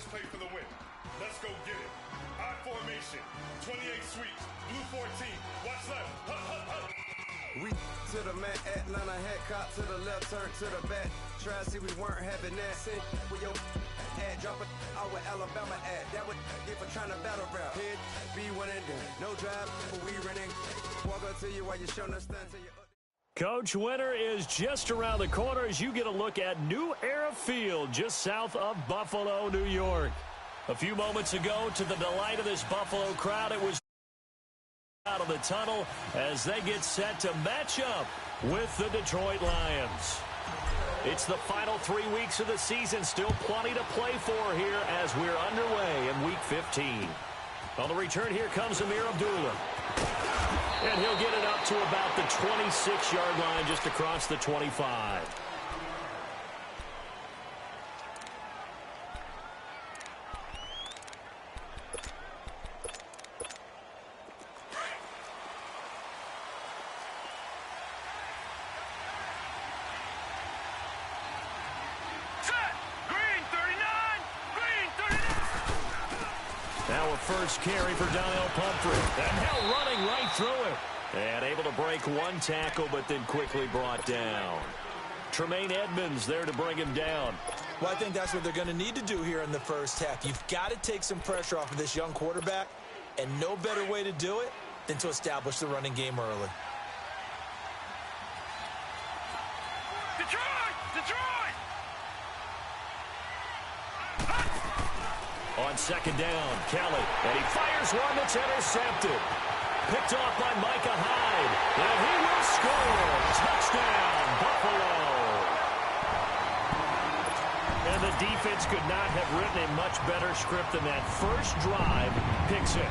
play for the win. Let's go get it. I formation, 28 sweeps, blue 14, watch left, hut, hut, hut. We to the man, Atlanta head cop to the left, turn to the back. Try to see we weren't having that. Sing with your ad, drop it out with Alabama ad. That would get for trying to battle rap. Hit, be one and done. No drive, but we running. Walk up to you while you're showing us stunt to you. Coach, winter is just around the corner as you get a look at New Era Field just south of Buffalo, New York. A few moments ago, to the delight of this Buffalo crowd, it was out of the tunnel as they get set to match up with the Detroit Lions. It's the final 3 weeks of the season, still plenty to play for here as we're underway in Week 15. On the return, here comes Amir Abdullah. And he'll get it up to about the 26-yard line just across the 25. Now a first carry for Donnell Pumphrey. And now running right through it. And able to break one tackle, but then quickly brought down. Tremaine Edmonds there to bring him down. Well, I think that's what they're going to need to do here in the first half. You've got to take some pressure off of this young quarterback, and no better way to do it than to establish the running game early. Detroit! On second down, Kelly, and he fires one that's intercepted. Picked off by Micah Hyde, and he will score. Touchdown, Buffalo. And the defense could not have written a much better script than that first drive, pick six.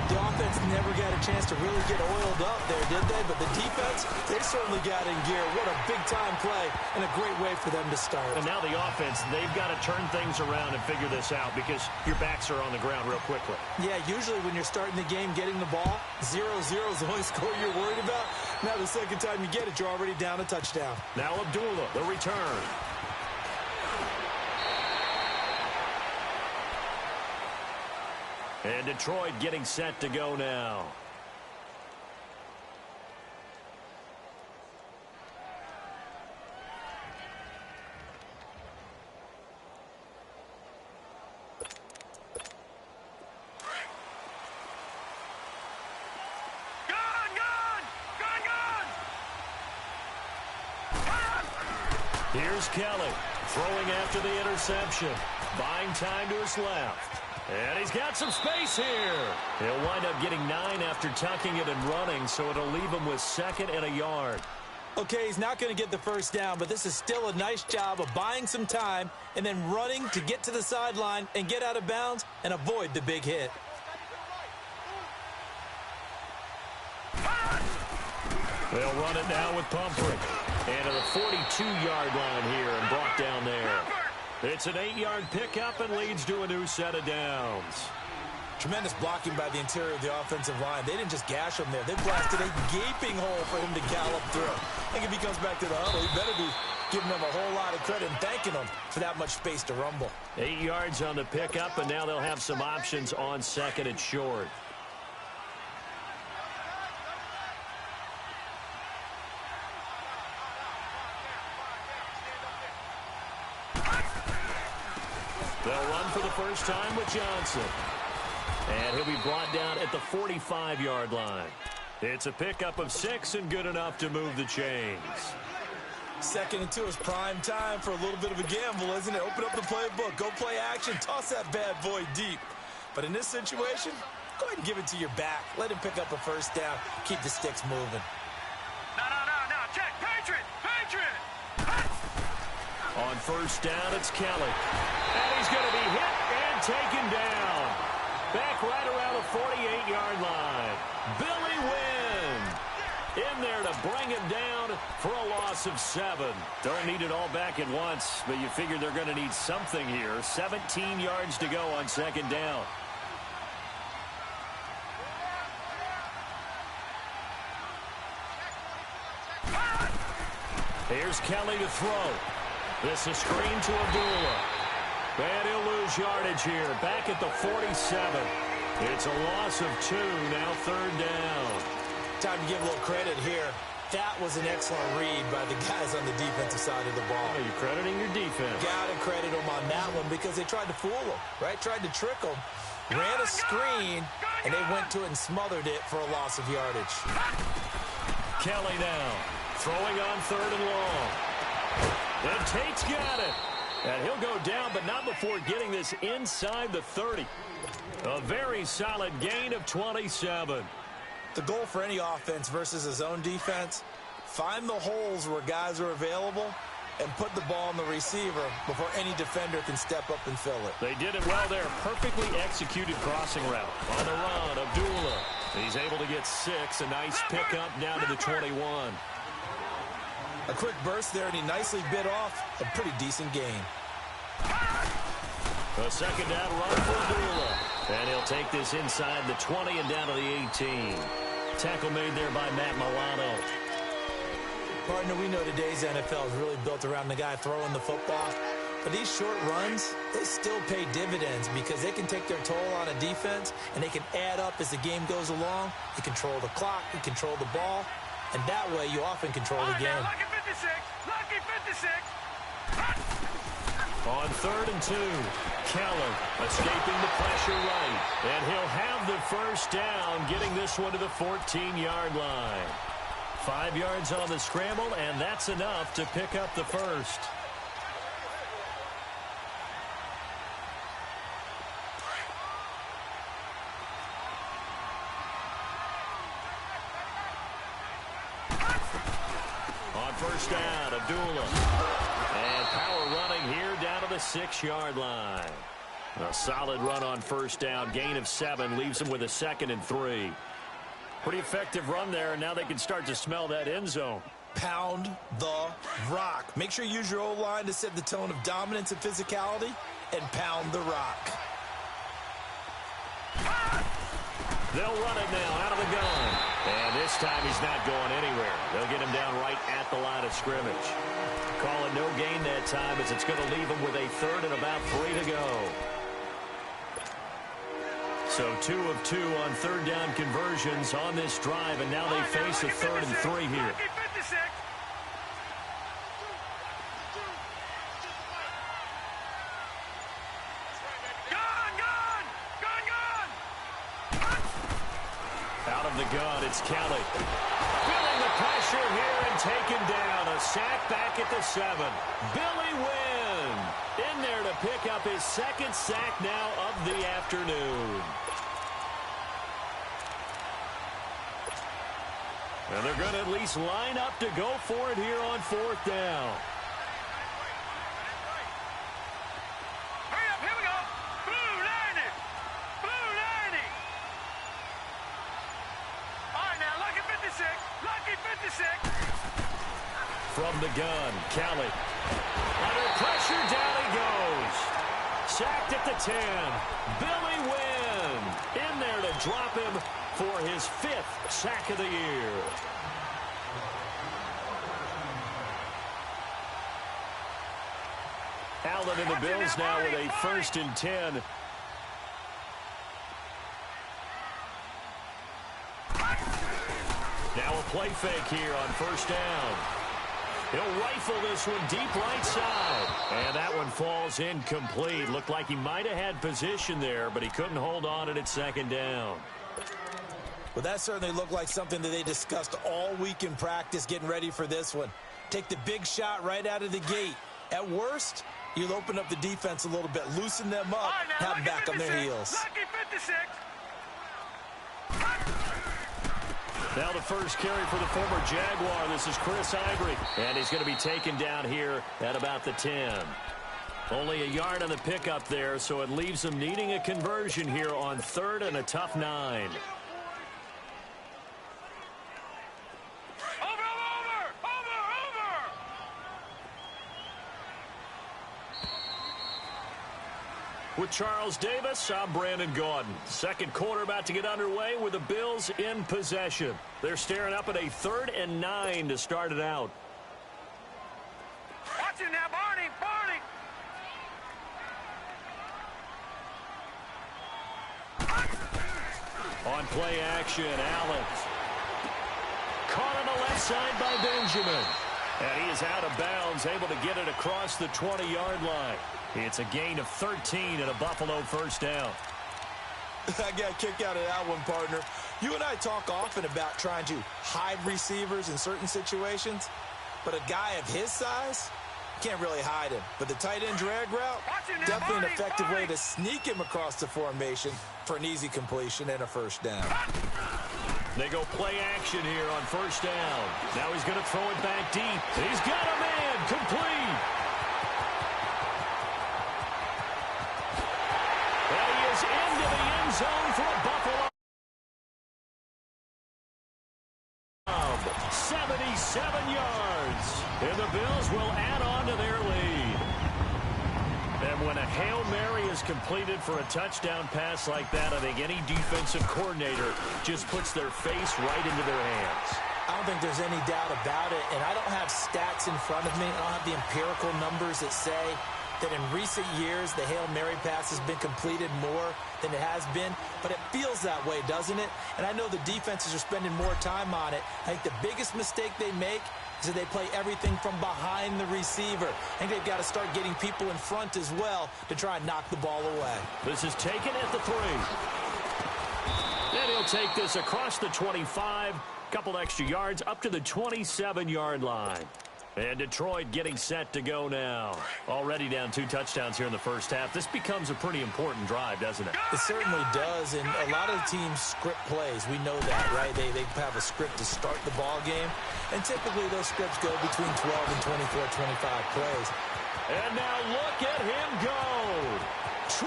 The offense never got a chance to really get oiled up there, did they? But the defense, they certainly got in gear. What a big-time play and a great way for them to start. And now the offense, they've got to turn things around and figure this out because your backs are on the ground real quickly. Yeah, usually when you're starting the game getting the ball, 0-0 is the only score you're worried about. Now the second time you get it, you're already down a touchdown. Now Abdullah, the return. And Detroit getting set to go now. Here's Kelly throwing after the interception. Buying time to his left. And he's got some space here. He'll wind up getting 9 after tucking it and running, so it'll leave him with second and a yard. Okay, he's not going to get the first down, but this is still a nice job of buying some time and then running to get to the sideline and get out of bounds and avoid the big hit. They'll run it now with Pumphrey. And to the 42-yard line here and brought down there. It's an 8-yard pickup and leads to a new set of downs. Tremendous blocking by the interior of the offensive line. They didn't just gash him there. They blasted a gaping hole for him to gallop through. I think if he comes back to the huddle, he better be giving them a whole lot of credit and thanking them for that much space to rumble. 8 yards on the pickup, and now they'll have some options on second and short. They'll run for the first time with Johnson. And he'll be brought down at the 45-yard line. It's a pickup of 6 and good enough to move the chains. 2nd and 2 is prime time for a little bit of a gamble, isn't it? Open up the playbook, go play action, toss that bad boy deep. But in this situation, go ahead and give it to your back. Let him pick up a first down. Keep the sticks moving. No. Check. Patriot. On first down, it's Kelly. And he's going to be hit and taken down. Back right around the 48-yard line. Billy Wynn in there to bring him down for a loss of 7. Don't need it all back at once, but you figure they're going to need something here. 17 yards to go on second down. Here's Kelly to throw. This is screen to Abdullah. And he'll lose yardage here. Back at the 47. It's a loss of 2. Now third down. Time to give a little credit here. That was an excellent read by the guys on the defensive side of the ball. Oh, you're crediting your defense. Got to credit them on that one because they tried to fool them, right? Tried to trick them. Ran a screen, and they went to it and smothered it for a loss of yardage. Kelly now throwing on third and long. And Tate's got it. And he'll go down, but not before getting this inside the 30. A very solid gain of 27. The goal for any offense versus his own defense, find the holes where guys are available and put the ball on the receiver before any defender can step up and fill it. They did it well there. Perfectly executed crossing route. On the run, Abdullah. He's able to get 6. A nice pickup down to the 21. A quick burst there, and he nicely bit off a pretty decent gain. A second down run for Abdullah. And he'll take this inside the 20 and down to the 18. Tackle made there by Matt Milano. Partner, we know today's NFL is really built around the guy throwing the football. But these short runs, they still pay dividends because they can take their toll on a defense, and they can add up as the game goes along. You control the clock, you control the ball, and that way you often control the game. Lucky 56! Lucky 56! On third and 2, Keller escaping the pressure right. And he'll have the first down, getting this one to the 14-yard line. 5 yards on the scramble, and that's enough to pick up the first. On first down, Abdullah. And power running here down to the 6-yard line. A solid run on first down. Gain of 7 leaves them with a 2nd and 3. Pretty effective run there, and now they can start to smell that end zone. Pound the rock. Make sure you use your O-line to set the tone of dominance and physicality, and pound the rock. They'll run it now out of the gun. And this time he's not going anywhere. They'll get him down right at the line of scrimmage. Call it no gain that time as it's going to leave him with a 3rd and about 3 to go. So 2 of 2 on third down conversions on this drive, and now they face a 3rd and 3 here. Out of the gun, it's Kelly. Feeling the pressure here and taken down. A sack back at the 7. Billy Wynn in there to pick up his 2nd sack now of the afternoon. And they're going to at least line up to go for it here on 4th down. Hurry up, here we go. Blue 90. Blue 90. All right, now, lucky 56. Lucky 56. From the gun, Kelly. Under pressure, down he goes. Sacked at the 10. Billy Wynn in there to drop him for his 5th sack of the year. Allen and the Bills now with a 1st and 10. Now a play fake here on first down. He'll rifle this one deep right side. And that one falls incomplete. Looked like he might have had position there, but he couldn't hold on at 2nd down. Well, that certainly looked like something that they discussed all week in practice getting ready for this one. Take the big shot right out of the gate. At worst, you'll open up the defense a little bit, loosen them up, have them back on their heels. Lucky 56. Now the first carry for the former Jaguar. This is Chris Ivory. And he's going to be taken down here at about the 10. Only a yard on the pickup there, so it leaves them needing a conversion here on 3rd and a tough 9. With Charles Davis, I'm Brandon Gaudin. Second quarter about to get underway with the Bills in possession. They're staring up at a 3rd and 9 to start it out. Watch it now, Barney. Barney. On play action, Allen. Caught on the left side by Benjamin. And he is out of bounds, able to get it across the 20-yard line. It's a gain of 13 and a Buffalo first down. I got a kick out of that one, partner. You and I talk often about trying to hide receivers in certain situations, but a guy of his size can't really hide him. But the tight end drag route, definitely an effective way to sneak him across the formation for an easy completion and a first down. They go play action here on first down. Now he's going to throw it back deep. He's got a man complete. And he is into the end zone for a Buffalo. 77 yards. And the Bills will add on to their lead. And when a Hail Mary is completed for a touchdown pass like that, I think any defensive coordinator just puts their face right into their hands. I don't think there's any doubt about it, and I don't have stats in front of me. I don't have the empirical numbers that say that in recent years the Hail Mary pass has been completed more than it has been, but it feels that way, doesn't it? And I know the defenses are spending more time on it. I think the biggest mistake they make is that they play everything from behind the receiver. I think they've got to start getting people in front as well to try and knock the ball away. This is taken at the 3. And he'll take this across the 25, couple extra yards up to the 27-yard line. And Detroit getting set to go now. Already down 2 touchdowns here in the first half. This becomes a pretty important drive, doesn't it? It certainly does, and a lot of the teams script plays. We know that, right? They have a script to start the ball game, and typically those scripts go between 12 and 24, 25 plays. And now look at him go.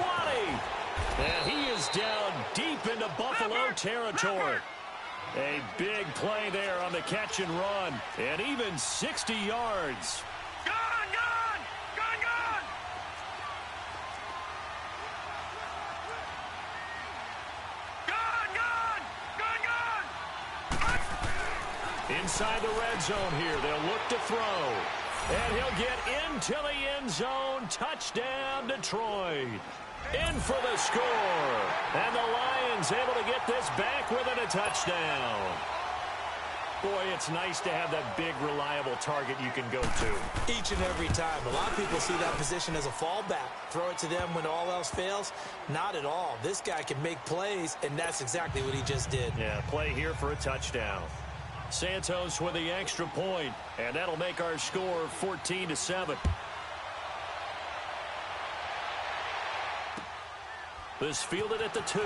20. And he is down deep into Buffalo territory. A big play there on the catch and run. And even 60 yards. Gone! Inside the red zone here. They'll look to throw. And he'll get into the end zone. Touchdown, Detroit. In for the score. And the Lions able to get this back within a touchdown. Boy, it's nice to have that big, reliable target you can go to. Each and every time. A lot of people see that position as a fallback. Throw it to them when all else fails. Not at all. This guy can make plays, and that's exactly what he just did. Yeah, play here for a touchdown. Santos with the extra point, and that'll make our score 14-7. This fielded at the 2.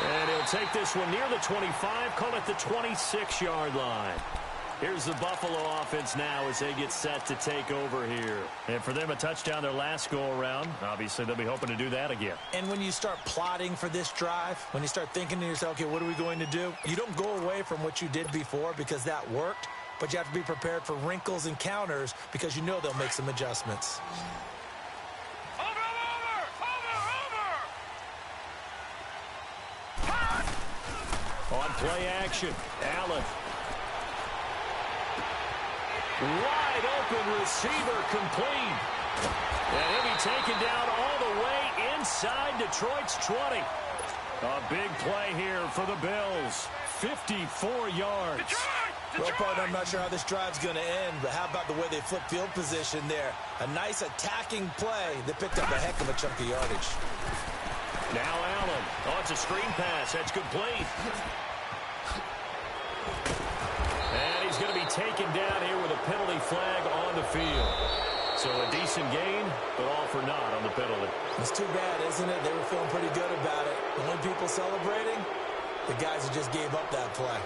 And he'll take this one near the 25, call it the 26-yard line. Here's the Buffalo offense now as they get set to take over here. And for them, a touchdown their last go-around. Obviously, they'll be hoping to do that again. And when you start plotting for this drive, when you start thinking to yourself, okay, what are we going to do? You don't go away from what you did before because that worked. But you have to be prepared for wrinkles and counters because you know they'll make some adjustments. Over! On play action, Allen. Wide open receiver complete. And he'll be taken down all the way inside Detroit's 20. A big play here for the Bills. 54 yards. Well, partner, I'm not sure how this drive's going to end, but how about the way they flip field position there? A nice attacking play that picked up a heck of a chunk of yardage. Now Allen. Oh, it's a screen pass. That's complete. And he's going to be taken down here with a penalty flag on the field. So a decent gain, but all for naught on the penalty. It's too bad, isn't it? They were feeling pretty good about it. The only people celebrating, the guys who just gave up that play.